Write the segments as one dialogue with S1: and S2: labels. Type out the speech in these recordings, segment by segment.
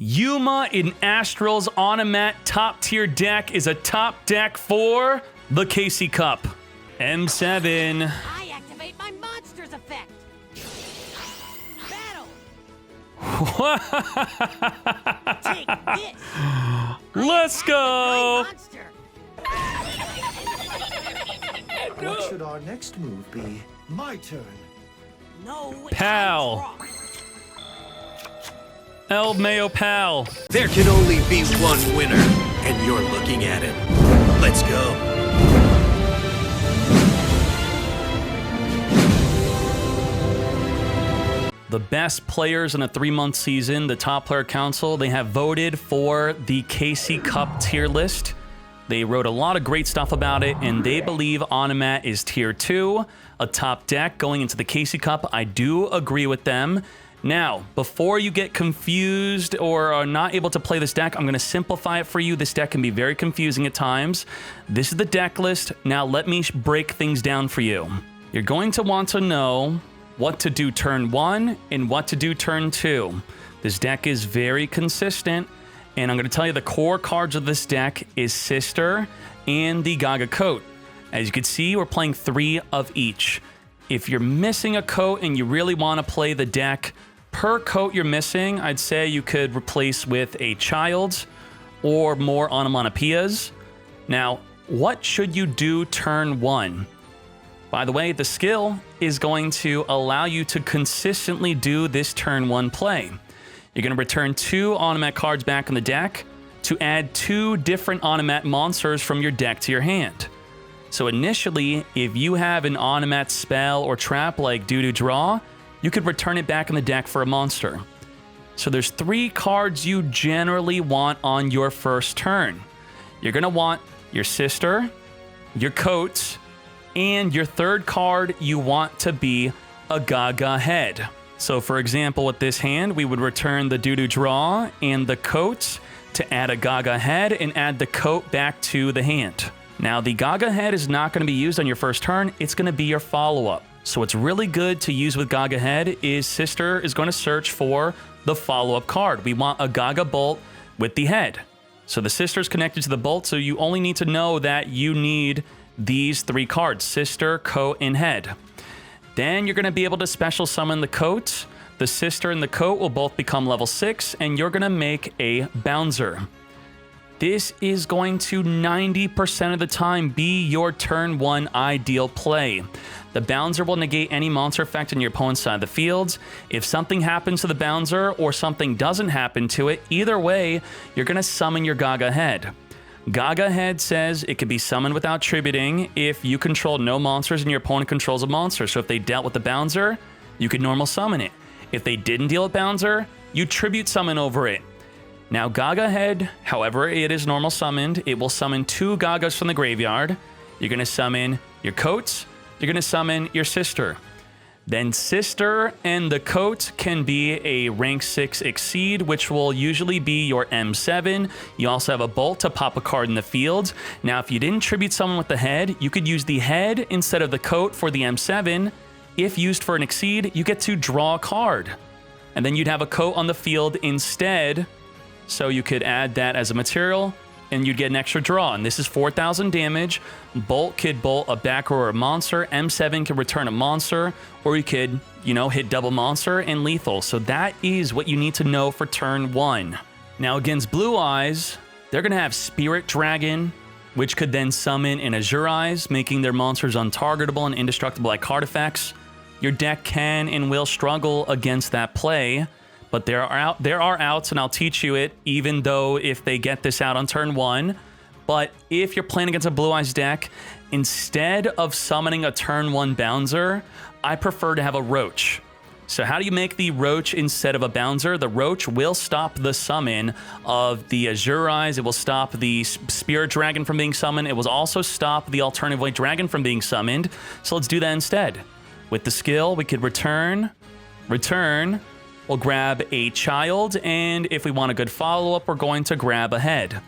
S1: Yuma in Astral's Onomat top tier deck is a top deck for the Casey Cup. M7.
S2: I activate my monster's effect. Battle. Take this.
S1: Let's go.
S3: What should our next move be? My turn.
S2: No,
S1: Pal. El Mayo Pal.
S4: There can only be one winner, and you're looking at him. Let's go.
S1: The best players in a 3-month season, the Top Player Council, they have voted for the Casey Cup tier list. They wrote a lot of great stuff about it, and they believe Onomat is tier 2, a top deck going into the Casey Cup. I do agree with them. Now, before you get confused or are not able to play this deck, I'm going to simplify it for you. This deck can be very confusing at times. This is the deck list. Now, let me break things down for you. You're going to want to know what to do turn 1 and what to do turn 2. This deck is very consistent, and I'm going to tell you the core cards of this deck is Sister and the Gaga Coat. As you can see, we're playing 3 of each. If you're missing a coat and you really want to play the deck per coat you're missing, I'd say you could replace with a Child or more onomatopoeias. Now, what should you do turn 1? By the way, the skill is going to allow you to consistently do this turn 1 play. You're going to return 2 Onomat cards back in the deck to add 2 different Onomat monsters from your deck to your hand. So initially, if you have an Onomat spell or trap like Doo-Doo Draw, you could return it back in the deck for a monster. So there's 3 cards you generally want on your first turn. You're going to want your Sister, your Coat, and your third card you want to be a Gaga Head. So for example, with this hand, we would return the Doo-Doo Draw and the Coat to add a Gaga Head and add the Coat back to the hand. Now, the Gaga Head is not going to be used on your first turn. It's going to be your follow-up. So what's really good to use with Gaga Head is Sister is going to search for the follow-up card. We want a Gaga Bolt with the head. So the Sister is connected to the Bolt, so you only need to know that you need these 3 cards, Sister, Coat, and Head. Then you're going to be able to special summon the Coat. The Sister and the Coat will both become level 6, and you're going to make a Bouncer. This is going to 90% of the time be your turn 1 ideal play. The Bouncer will negate any monster effect on your opponent's side of the field. If something happens to the Bouncer or something doesn't happen to it, either way, you're going to summon your Gaga Head. Gaga Head says it can be summoned without tributing if you control no monsters and your opponent controls a monster. So if they dealt with the Bouncer, you could normal summon it. If they didn't deal with Bouncer, you tribute summon over it. Now, Gaga Head, however it is normal summoned, it will summon 2 Gagas from the graveyard. You're going to summon your Coats. You're going to summon your Sister. Then Sister and the Coat can be a rank 6 Exceed, which will usually be your M7. You also have a Bolt to pop a card in the field. Now, if you didn't tribute someone with the Head, you could use the Head instead of the Coat for the M7. If used for an Exceed, you get to draw a card. And then you'd have a Coat on the field instead. So you could add that as a material, and you'd get an extra draw. And this is 4,000 damage. Bolt could bolt a back row or a monster. M7 could return a monster, or you could, hit double monster and lethal. So that is what you need to know for turn 1. Now against Blue Eyes, they're going to have Spirit Dragon, which could then summon an Azure Eyes, making their monsters untargetable and indestructible like card effects. Your deck can and will struggle against that play. But there are outs, and I'll teach you it, even though if they get this out on turn 1. But if you're playing against a Blue Eyes deck, instead of summoning a turn 1 Bouncer, I prefer to have a Roach. So how do you make the Roach instead of a Bouncer? The Roach will stop the summon of the Azure Eyes. It will stop the Spirit Dragon from being summoned. It will also stop the Alternative White Dragon from being summoned. So let's do that instead. With the skill, we could return. We'll grab a Child, and if we want a good follow-up, we're going to grab a Head.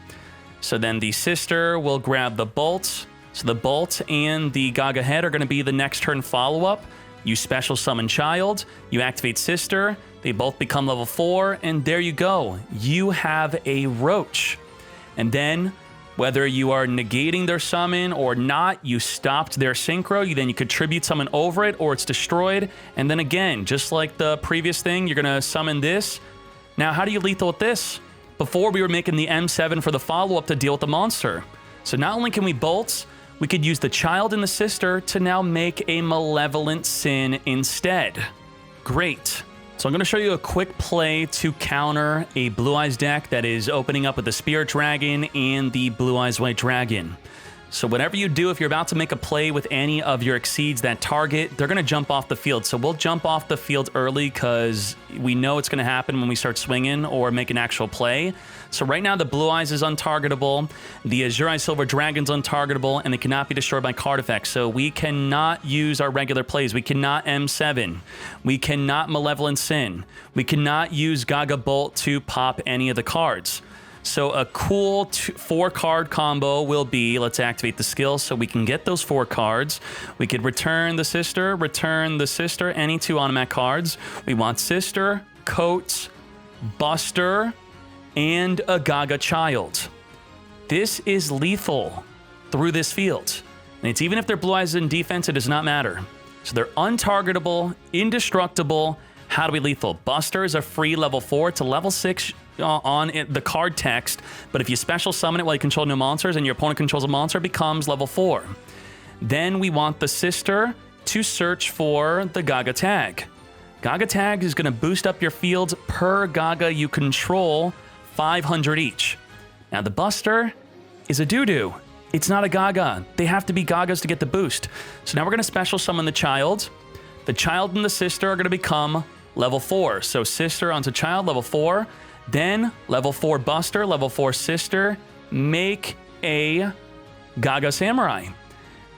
S1: So then the Sister will grab the Bolt. So the Bolt and the Gaga Head are going to be the next turn follow-up. You special summon Child, you activate Sister, They both become level 4, and there you go. You have a roach. And then, whether you are negating their summon or not, you stopped their synchro, then you could tribute summon over it, or it's destroyed. And then again, just like the previous thing, you're gonna summon this. Now, how do you lethal with this? Before, we were making the M7 for the follow-up to deal with the monster. So not only can we bolt, we could use the child and the sister to now make a malevolent sin instead. Great. So I'm going to show you a quick play to counter a Blue Eyes deck that is opening up with the Spirit Dragon and the Blue Eyes White Dragon. So whatever you do, if you're about to make a play with any of your Exceeds that target, they're going to jump off the field. So we'll jump off the field early because we know it's going to happen when we start swinging or make an actual play. So right now, the Blue Eyes is untargetable, the Azure Eye Silver Dragon's untargetable, and they cannot be destroyed by card effects. So we cannot use our regular plays. We cannot M7. We cannot Malevolent Sin. We cannot use Gaga Bolt to pop any of the cards. So a cool 4-card combo will be, let's activate the skill so we can get those 4 cards. We could return the sister, any 2 Onomat cards. We want sister, coat, buster, and a Gaga child. This is lethal through this field. And it's even if they're Blue Eyes in defense, it does not matter. So they're untargetable, indestructible. How do we lethal? Buster is a free level 4 to level 6 on the card text, but if you special summon it while you control no monsters and your opponent controls a monster, it becomes level 4. Then we want the sister to search for the Gaga tag. Gaga tag is going to boost up your fields per Gaga you control 500 each. Now the buster is a doo-doo. It's not a Gaga. They have to be Gagas to get the boost. So now we're going to special summon the child. The child and the sister are going to become level 4. So sister onto child, level 4. Then level 4 buster, level 4 sister, make a Gaga samurai.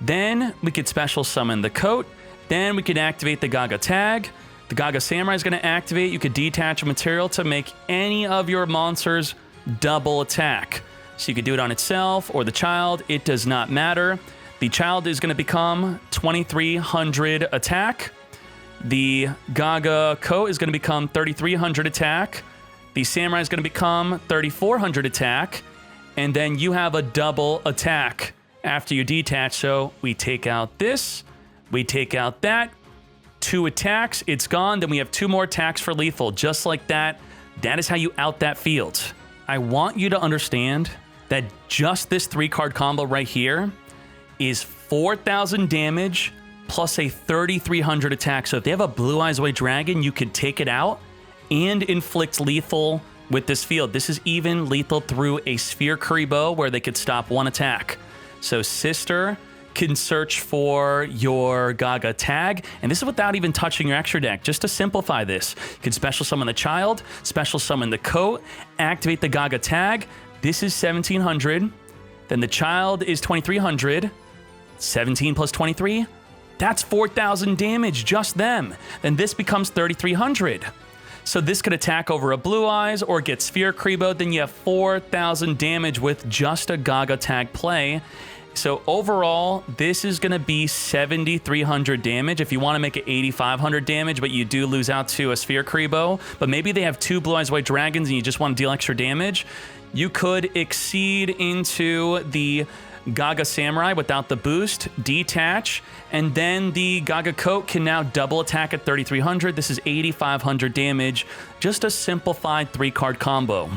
S1: Then we could special summon the coat. Then we could activate the Gaga tag. The Gaga samurai is going to activate. You could detach a material to make any of your monsters double attack. So you could do it on itself or the child. It does not matter. The child is going to become 2300 attack. The Gaga coat is going to become 3300 attack. The samurai is going to become 3400 attack. And then you have a double attack after you detach. So we take out this. We take out that. 2 attacks. It's gone. Then we have 2 more attacks for lethal. Just like that. That is how you out that field. I want you to understand that just this 3-card combo right here is 4,000 damage plus a 3,300 attack. So if they have a Blue Eyes White Dragon, you could take it out and inflict lethal with this field. This is even lethal through a Sphere Kuriboh where they could stop 1 attack. So sister can search for your Gaga tag, and this is without even touching your extra deck. Just to simplify this, you can special summon the child, special summon the coat, activate the Gaga tag. This is 1,700. Then the child is 2,300. 17 plus 23, that's 4,000 damage, just them. Then this becomes 3,300. So this could attack over a Blue Eyes or get Sphere Kuriboh. Then you have 4,000 damage with just a Gaga tag play. So overall, this is going to be 7,300 damage. If you want to make it 8,500 damage, but you do lose out to a Sphere Kuriboh, but maybe they have 2 Blue Eyes White Dragons and you just want to deal extra damage, you could exceed into the Gaga Samurai without the boost, detach, and then the Gaga Coat can now double attack at 3,300. This is 8,500 damage. Just a simplified 3-card combo.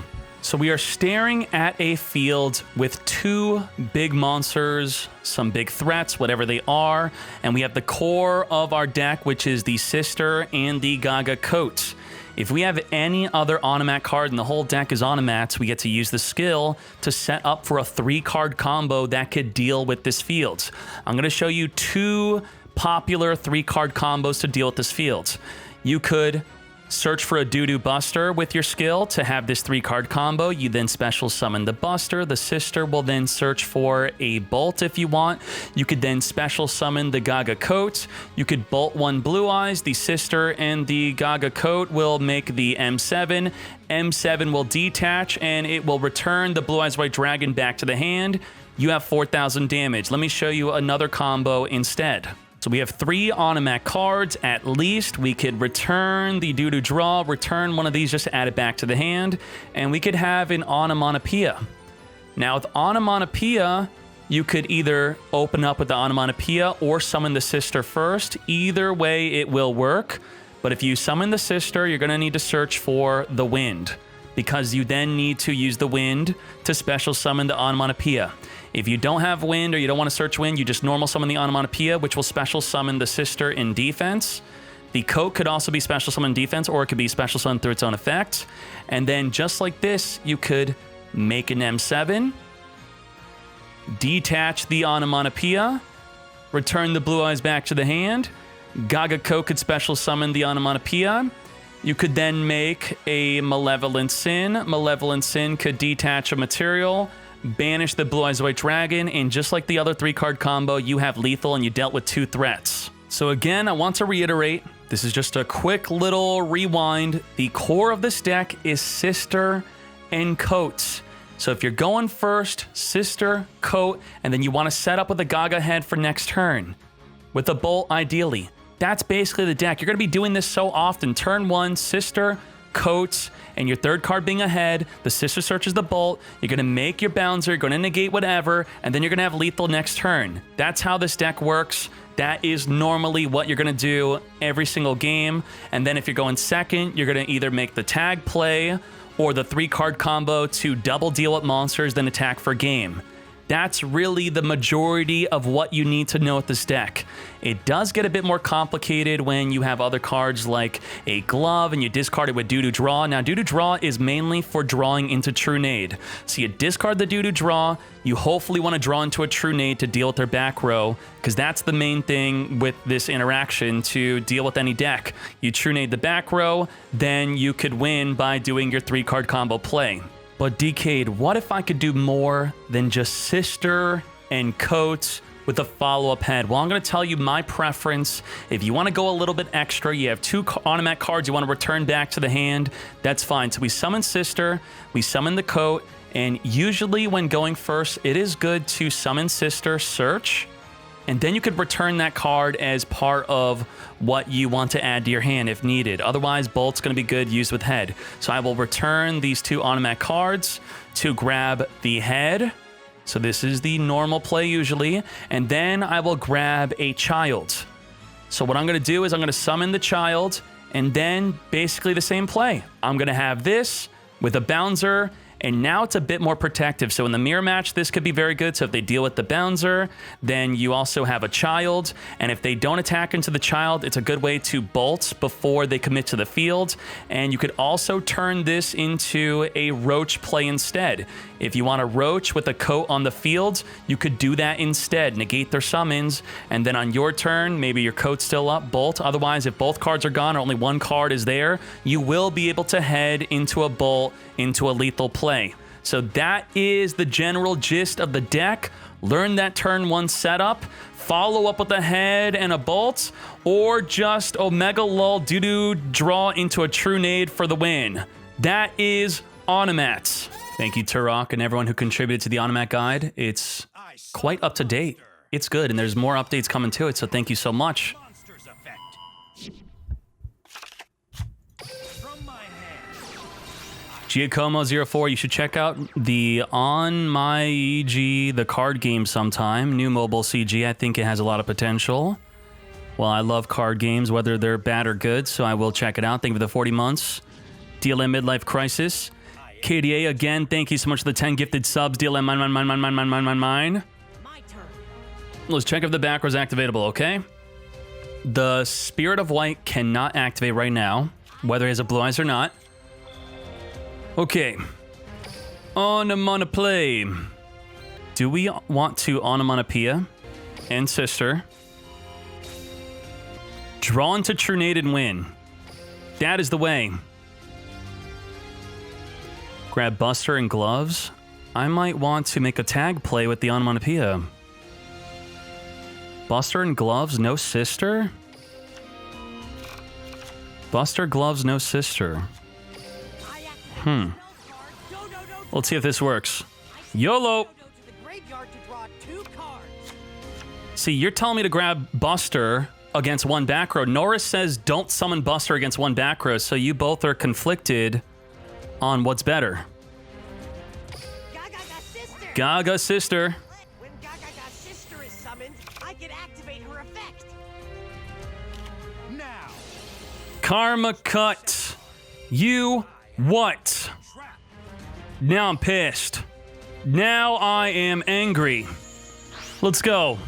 S1: So we are staring at a field with 2 big monsters, some big threats, whatever they are, and we have the core of our deck, which is the Sister and the Gaga Coat. If we have any other Onomat card and the whole deck is Onomats, we get to use the skill to set up for a 3-card combo that could deal with this field. I'm going to show you 2 popular 3-card combos to deal with this field. You could search for a Doo-Doo Buster with your skill to have this 3-card combo. You then special summon the Buster. The Sister will then search for a Bolt if you want. You could then special summon the Gaga Coat. You could Bolt 1 Blue Eyes. The Sister and the Gaga Coat will make the M7. M7 will detach and it will return the Blue Eyes White Dragon back to the hand. You have 4,000 damage. Let me show you another combo instead. So we have 3 Onomat cards at least. We could return the doo-doo draw, return one of these just to add it back to the hand, and we could have an Onomatopoeia. Now with Onomatopoeia, you could either open up with the Onomatopoeia or summon the sister first. Either way, it will work. But if you summon the sister, you're going to need to search for the wind, because you then need to use the wind to special summon the Onomatopoeia. If you don't have wind or you don't want to search wind, you just normal summon the Onomatopoeia, which will special summon the sister in defense. The coat could also be special summon in defense, or it could be special summon through its own effect. And then just like this, you could make an M7, detach the Onomatopoeia, return the blue eyes back to the hand. Gaga Coat could special summon the Onomatopoeia. You could then make a Malevolent Sin. Malevolent Sin could detach a material, banish the Blue Eyes White Dragon, and just like the other 3-card combo, you have lethal and you dealt with 2 threats. So again, I want to reiterate, this is just a quick little rewind. The core of this deck is Sister and Coat. So if you're going first, Sister, Coat, and then you want to set up with a Gaga head for next turn, with a Bolt ideally. That's basically the deck. You're going to be doing this so often. Turn 1, Sister, Coats, and your 3rd card being ahead. The sister searches the bolt. You're going to make your bouncer. You're going to negate whatever, and then you're going to have lethal next turn. That's how this deck works. That is normally what you're going to do every single game. And then if you're going second, you're going to either make the tag play or the 3-card combo to double deal with monsters, then attack for game. That's really the majority of what you need to know with this deck. It does get a bit more complicated when you have other cards like a glove and you discard it with doo-doo draw. Now, doo-doo draw is mainly for drawing into True Nade. So you discard the doo-doo draw, you hopefully want to draw into a True Nade to deal with their back row, because that's the main thing with this interaction to deal with any deck. You True Nade the back row, then you could win by doing your 3-card combo play. But Dkayed, what if I could do more than just Sister and Coat with a follow-up head? Well, I'm going to tell you my preference. If you want to go a little bit extra, you have 2 Onomat cards you want to return back to the hand, that's fine. So we summon Sister, we summon the Coat, and usually when going first, it is good to summon Sister, search, and then you could return that card as part of what you want to add to your hand if needed. Otherwise, Bolt's going to be good used with head. So I will return these 2 Onomat cards to grab the head. So this is the normal play usually. And then I will grab a child. So what I'm going to do is I'm going to summon the child, and then basically the same play. I'm going to have this with a bouncer, and now it's a bit more protective. So in the mirror match, this could be very good. So if they deal with the bouncer, then you also have a child. And if they don't attack into the child, it's a good way to bolt before they commit to the field. And you could also turn this into a roach play instead. If you want a roach with a coat on the field, you could do that instead. Negate their summons. And then on your turn, maybe your coat's still up, bolt. Otherwise, if both cards are gone or only one card is there, you will be able to head into a bolt, into a lethal play. So that is the general gist of the deck. Learn that turn 1 setup, follow up with a head and a bolt, or just Omega Lull doo-doo draw into a True Nade for the win. That is Onomats. Thank you, Turok, and everyone who contributed to the Onomat guide. It's quite up to date. It's good, and there's more updates coming to it, so thank you so much. Giacomo04, you should check out the On My EG, the card game sometime. New mobile CG, I think it has a lot of potential. Well, I love card games, whether they're bad or good, so I will check it out. Thank you for the 40 months. DLM Midlife Crisis. KDA, again, thank you so much for the 10 gifted subs. DLM, mine.
S2: My turn.
S1: Let's check if the back was activatable, okay? The Spirit of White cannot activate right now, whether he has a Blue Eyes or not. Okay. Onomatopoeia. Do we want to Onomatopoeia and Sister? Draw into True Nade and win. That is the way. Grab Buster and Gloves. I might want to make a tag play with the Onomatopoeia. Buster and Gloves, no Sister? Buster, Gloves, no Sister.
S2: Let's
S1: see if this works. YOLO! See, you're telling me to grab Buster against one back row. Norris says don't summon Buster against one back row, so you both are conflicted on what's better.
S2: Gaga sister.
S1: Gaga sister.
S2: When Gaga sister is summoned, I can activate her effect.
S3: Now.
S1: Karma cut. You what? Now I'm pissed. Now I am angry. Let's go.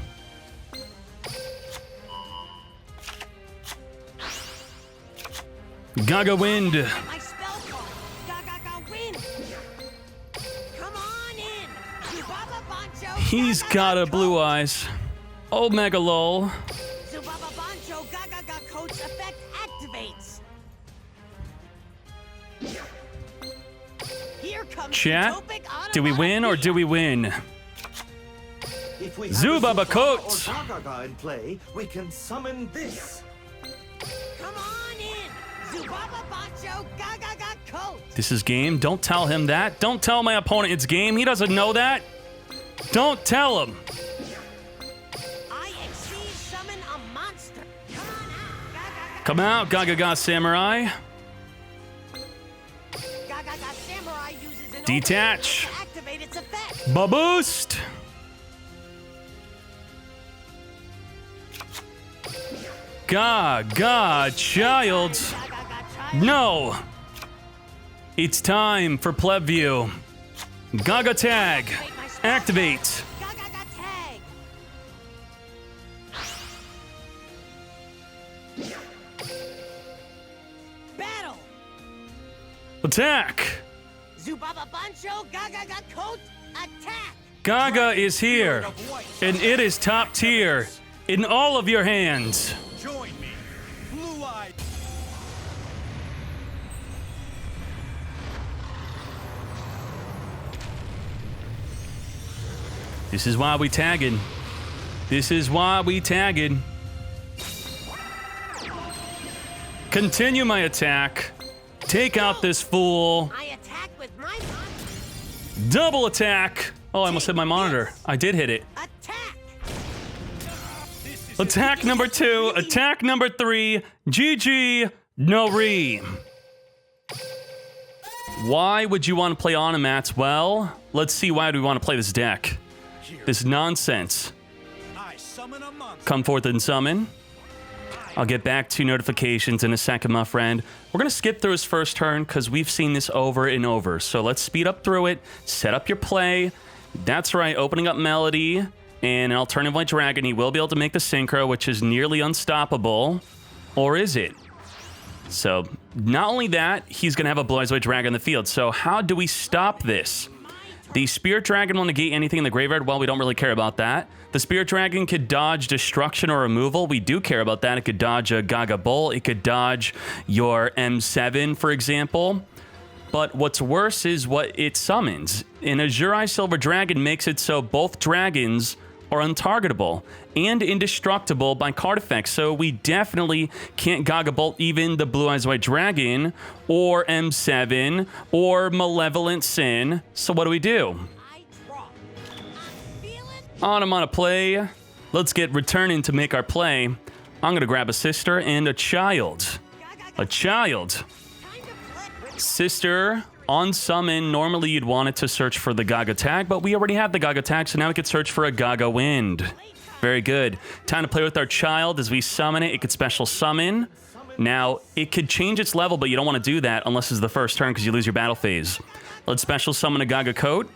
S1: Gaga wind.
S2: My spell card. Gaga wind. Come on in. Zubaba Bancho.
S1: He's got a blue eyes. Omega lol.
S2: Zubaba Bancho Gaga code's effect activates. Here comes
S1: Chat,
S2: Utopic
S1: do we win or do we win?
S3: If we
S1: Zubaba
S3: have a
S1: Coat.
S3: Zubaba or Gaga in play, we can summon this.
S2: Come on in. Zubaba Bancho Gaga code.
S1: This is game. Don't tell him that. Don't tell my opponent it's game. He doesn't know that. Don't tell him.
S2: I exceed summon a monster.
S1: Come out, Gaga Samurai.
S2: Gaga Samurai uses an
S1: Detach.
S2: overlay to activate its effect.
S1: Ba-boost. Gaga child.
S2: Gaga
S1: No. It's time for pleb view. Gaga tag. Activate.
S2: Gaga tag. Battle.
S1: Attack.
S2: Zubaba Bancho Gaga coat attack.
S1: Gaga is here, and it is top tier in all of your hands.
S3: Join me. Blue-eyed.
S1: This is why we tagging. This is why we tagging. Continue my attack. Take out this fool.
S2: I attack with my monster.
S1: Double attack. Oh, I almost hit my monitor. I did hit it.
S2: Attack.
S1: Attack number 2. Attack number 3. GG. No re. Why would you want to play Onomats? Well, let's see why do we want to play this deck. This nonsense.
S3: I summon a monster.
S1: Come forth and summon. I'll get back to notifications in a second, my friend. We're going to skip through his first turn because we've seen this over and over. So let's speed up through it. Set up your play. That's right, opening up Melody and an alternative white dragon. He will be able to make the synchro, which is nearly unstoppable. Or is it? So not only that, he's going to have a blue eyes white dragon in the field. So how do we stop this? The Spirit Dragon will negate anything in the graveyard. Well, we don't really care about that. The Spirit Dragon could dodge destruction or removal. We do care about that. It could dodge a Gaga Bull. It could dodge your M7, for example. But what's worse is what it summons. An Azure Silver Dragon makes it so both dragons are untargetable and indestructible by card effects. So we definitely can't Gaga Bolt even the Blue Eyes White Dragon or M7 or Malevolent Sin. So what do we do?
S2: I draw. I'm feeling.
S1: I'm on a play. Let's get returning to make our play. I'm going to grab a sister and a child. A child.
S2: Time to flip.
S1: Sister on summon. Normally you'd want it to search for the Gaga tag, but we already have the Gaga tag, so now we could search for a Gaga wind. Very good. Time to play with our child. As we summon it, it could special summon. Now, it could change its level, but you don't want to do that unless it's the first turn because you lose your battle phase. Let's special summon a Gaga coat.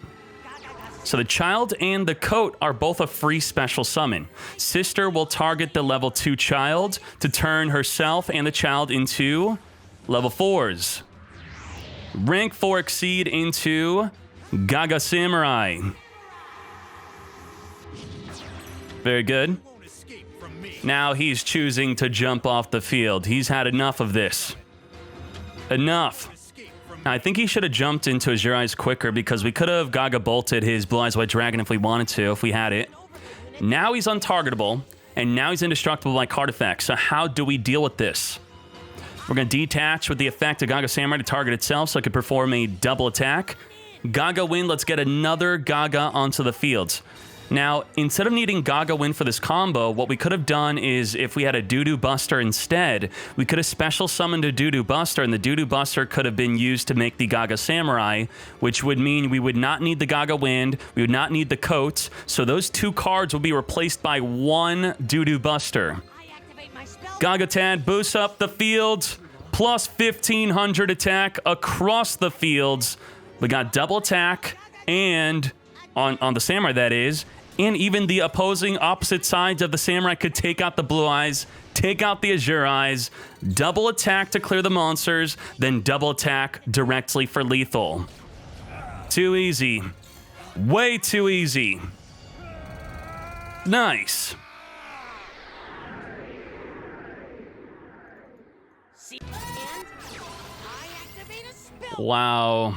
S1: So the child and the coat are both a free special summon. Sister will target the level 2 child to turn herself and the child into level 4s. Rank 4 exceed into Gaga Samurai. Very good. Now he's choosing to jump off the field. He's had enough of this. Enough. Now, I think he should have jumped into Azure Eyes quicker because we could have Gaga bolted his Blue Eyes White Dragon if we wanted to, if we had it. Now he's untargetable, and now he's indestructible by card effects. So how do we deal with this? We're going to detach with the effect of Gaga Samurai to target itself so it could perform a double attack. Gaga Wind, let's get another Gaga onto the field. Now, instead of needing Gaga Wind for this combo, what we could have done is, if we had a Doo-Doo Buster instead, we could have special summoned a Doo-Doo Buster, and the Doo-Doo Buster could have been used to make the Gaga Samurai, which would mean we would not need the Gaga Wind, we would not need the coats, so those 2 cards will be replaced by 1 Doo-Doo Buster.
S2: I activate my spell.
S1: Gaga Tad boosts up the fields, plus 1500 attack across the fields. We got double attack, and on the Samurai, that is. And even the opposing opposite sides of the Samurai could take out the Blue Eyes, take out the Azure Eyes, double attack to clear the monsters, then double attack directly for lethal. Too easy. Way too easy. Nice.
S2: See, and I activate a spell.
S1: Wow.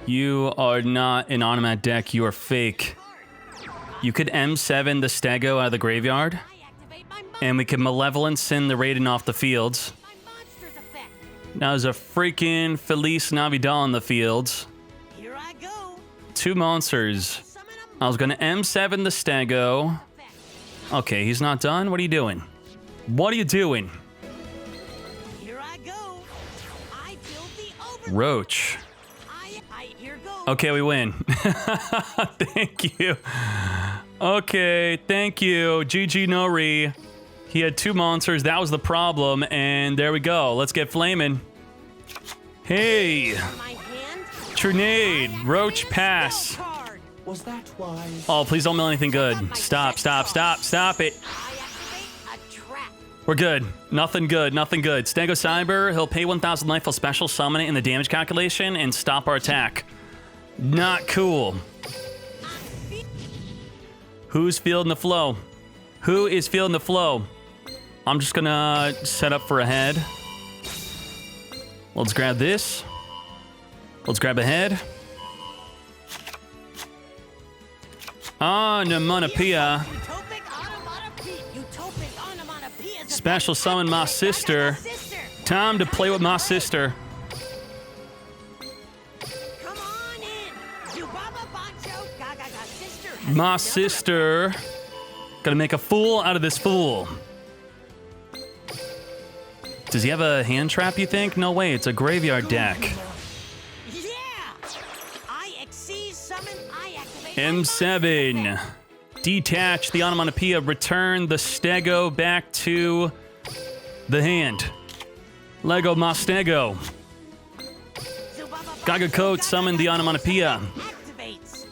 S1: You are not an Onomat deck, you are fake. You could M7 the Stego out of the graveyard,
S2: I activate my
S1: and we could Malevolent Sin the Raiden off the fields.
S2: monster's effect.
S1: Now there's a freaking Felice Navidad on the fields.
S2: Here I go.
S1: 2 monsters.
S2: Summon a
S1: I was gonna M7 the Stego.
S2: effect.
S1: Okay, he's not done. What are you doing? What are you doing?
S2: Here I go. I build the over.
S1: Roach.
S2: Here goes.
S1: Okay, we win. Thank you. Okay, thank you. GG Nori. He had 2 monsters. That was the problem. And there we go. Let's get flaming. Hey.
S2: My hand.
S1: Trinade. Roach pass.
S2: Spell card.
S3: Was that wise?
S1: Oh, please don't mill anything good. Stop, stop, stop, stop it.
S2: I activate a trap.
S1: We're good. Nothing good, nothing good. Stego Cyber, he'll pay 1,000 life, he'll special summon it in the damage calculation and stop our attack. Not cool. Who's feeling the flow? Who is feeling the flow? I'm just gonna set up for a head. Let's grab this. Let's grab a head. Onomatopoeia.
S2: Utopic onomatopoeia.
S1: Special summon my sister. Time to play with my sister.
S2: Come on in. Yubaba Bancho, Gaga sister. has
S1: My
S2: another
S1: sister. Gonna make a fool out of this fool. Does he have a hand trap, you think? No way, it's a graveyard deck.
S2: Yeah! I exceed summon, I activate
S1: M7. Detach the onomatopoeia, return the Stego back to the hand. Lego my Stego. Gaga Coat, summon the onomatopoeia.
S2: Activates.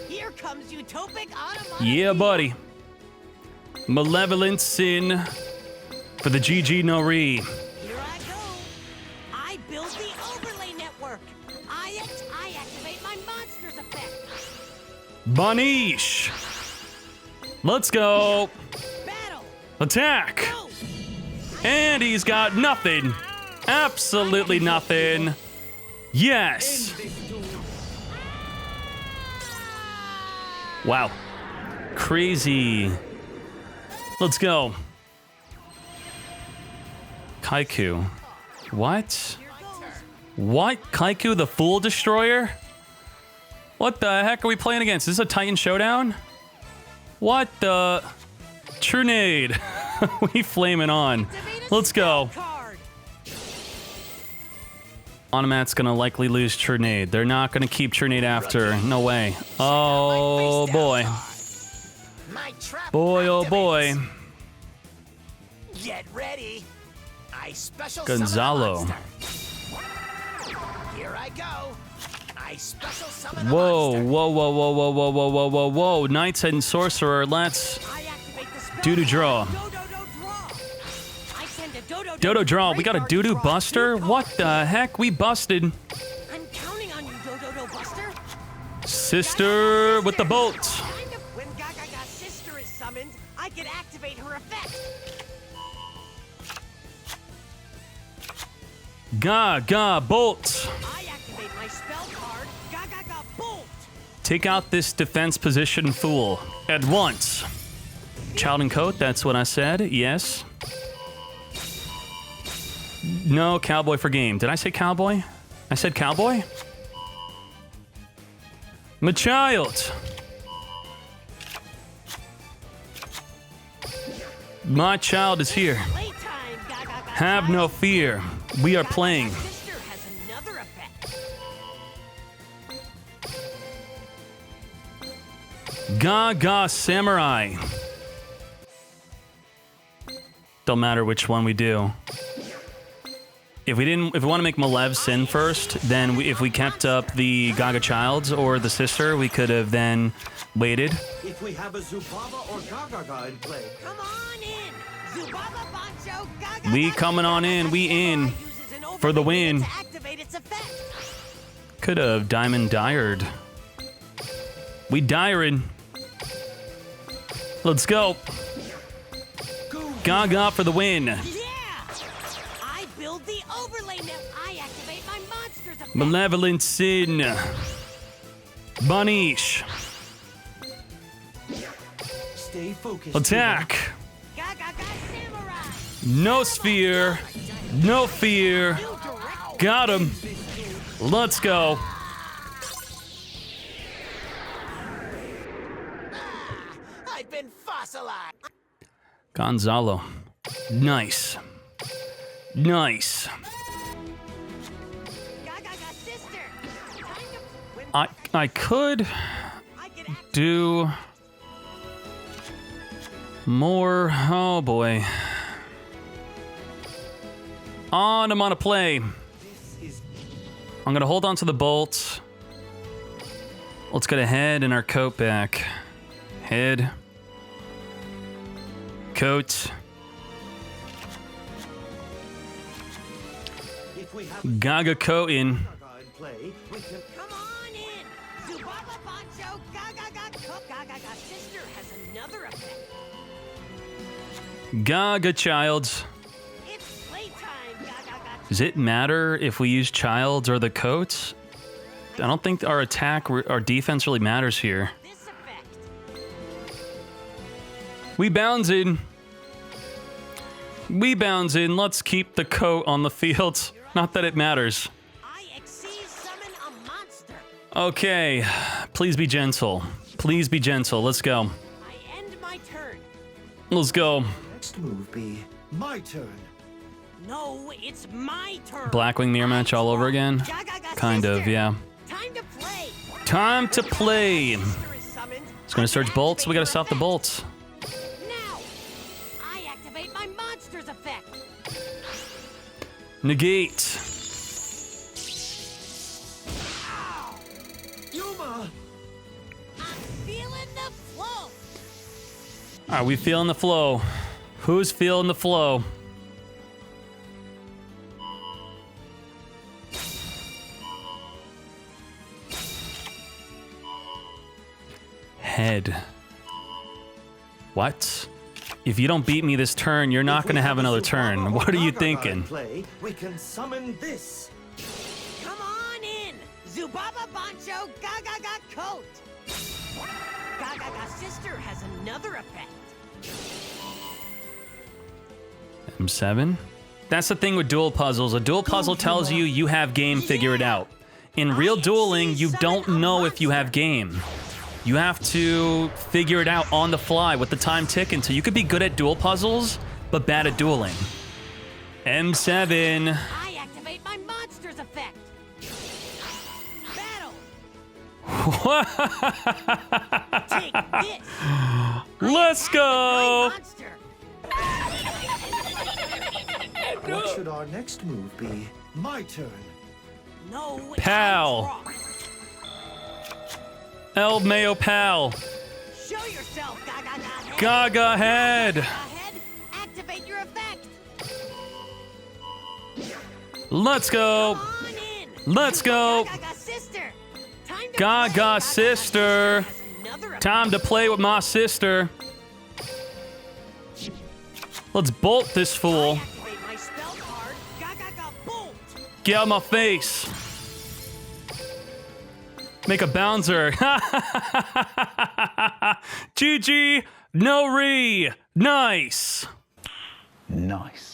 S2: Here comes Utopic onomatopoeia.
S1: Yeah, buddy. Malevolent Sin for the GG Nori.
S2: Here I go. I build the overlay network. I activate my monster's effect.
S1: Banish. Let's go.
S2: Battle.
S1: Attack.
S2: Go.
S1: And he's got nothing. Absolutely nothing. Yes. Wow. Crazy. Let's go. Kaiku. What? What? Kaiku the Fool Destroyer? What the heck are we playing against? Is this a Titan Showdown? What the? Trinade. We flaming on. Let's go.
S2: Card.
S1: Onomat's gonna likely lose Trinade. They're not gonna keep Trinade after. No way. Oh boy.
S2: My trap.
S1: Boy, oh boy.
S2: Get ready. I special
S1: Gonzalo.
S2: summon a monster. Here I go. I special summon a
S1: Whoa,
S2: monster.
S1: whoa, whoa, whoa, whoa, whoa, whoa, whoa, whoa, whoa. Knight's Head and Sorcerer, let's
S2: I activate the spell.
S1: Doo-doo draw.
S2: Dodo draw. I send a Dodo
S1: Dodo draw. We got a
S2: graveyard
S1: Doo-Doo
S2: draw
S1: Buster?
S2: 2
S1: What
S2: cards.
S1: the heck? We busted.
S2: I'm counting on you, Dodo Buster.
S1: Sister with the bolt.
S2: When Gaga sister is summoned, I can activate her effect.
S1: Gaga bolt.
S2: I activate my spell card, Gaga Bolt.
S1: Take out this defense position fool at once. Child and coat, that's what I said. Yes. No, cowboy for game. Did I say cowboy? I said cowboy? My child. My child is here.
S2: Playtime, Gaga.
S1: Have no fear. We are playing.
S2: Sister has another effect.
S1: Gaga Samurai. Don't matter which one we do. If we want to make Malev sin first, then if we kept up the Gaga Childs or the sister, we could have then waited.
S3: If we have a Zubaba or Gaga in play,
S2: Come on in. Zubaba Bancho, Gaga.
S1: We coming on in. We in for the win.
S2: To activate its effect.
S1: Could have Diamond Dired. We Dired. Let's go. Gaga for the win.
S2: Yeah. I build the overlay map. I activate my monsters effect.
S1: Malevolent Sin. Banish.
S3: stay focused.
S1: Attack.
S2: Gaga Samurai.
S1: No sphere. No fear.
S2: New direct.
S1: Got him. Let's go.
S2: I've been fossilized.
S1: Gonzalo. Nice. Nice.
S2: Gaga sister. Time to when
S1: I could
S2: I can act.
S1: do more. Oh boy. On, I'm on a play. I'm gonna hold on to the bolt. Let's get a head and our coat back. Head. Coat.
S3: If we have
S1: Gaga coat in.
S3: Gaga in play, we can
S2: Come on in. Zubaba Bancho. Gaga cook. Gaga sister has another effect.
S1: Gaga childs.
S2: It's playtime. Gaga.
S1: Does it matter if we use childs or the coats? I don't think our attack, our defense really matters here.
S2: This effect.
S1: We bounds in. We bounds in. Let's keep the coat on the field. Not that it matters.
S2: I exceed summon a monster.
S1: Okay. Please be gentle. Please be gentle. Let's go.
S2: I end my turn.
S1: Let's go.
S3: next move be my turn.
S2: No, it's my turn.
S1: Blackwing mirror match all over again?
S2: Gaga
S1: Kind of,
S2: sister.
S1: yeah.
S2: Time to play.
S1: Time to play.
S2: Sister is summoned.
S1: It's gonna search bolts. We gotta stop the bolts.
S2: Now, I activate my monster's effect.
S1: Negate.
S3: Yuma!
S2: I'm feeling the flow.
S1: Are we feeling the flow? Who's feeling the flow? Head. What? If you don't beat me this turn, you're not
S3: If we
S1: going to have
S3: a
S1: another
S3: Zubaba
S1: turn.
S3: or
S1: What are you
S3: Gaga in
S1: thinking?
S3: play, we can summon this.
S2: Come on in. Zubaba Bancho Gaga coat. Gaga sister has another effect.
S1: M7? That's the thing with duel puzzles. A duel puzzle tells you you have game, figure it out. In real dueling, you don't know if you have game. You have to figure it out on the fly with the time ticking. So you could be good at duel puzzles, but bad at dueling. M7.
S2: I activate my monster's effect. Battle. Take this.
S1: Let's go.
S2: My monster.
S3: What should our next move be? My turn.
S2: No, it's
S1: Pal.
S2: wrong.
S1: El Mayo Pal.
S2: Show yourself, Gaga head.
S1: Gaga head.
S2: Head. Activate your effect.
S1: Let's go.
S2: Come on in.
S1: Let's go.
S2: Gaga sister. Time to
S1: Gaga
S2: play.
S1: sister.
S2: Has another effect.
S1: Time to play with my sister. Let's bolt this fool.
S2: Activate my spell card. Gaga bolt.
S1: Get out of my face. Make a bouncer. GG. No re. Nice.
S5: Nice.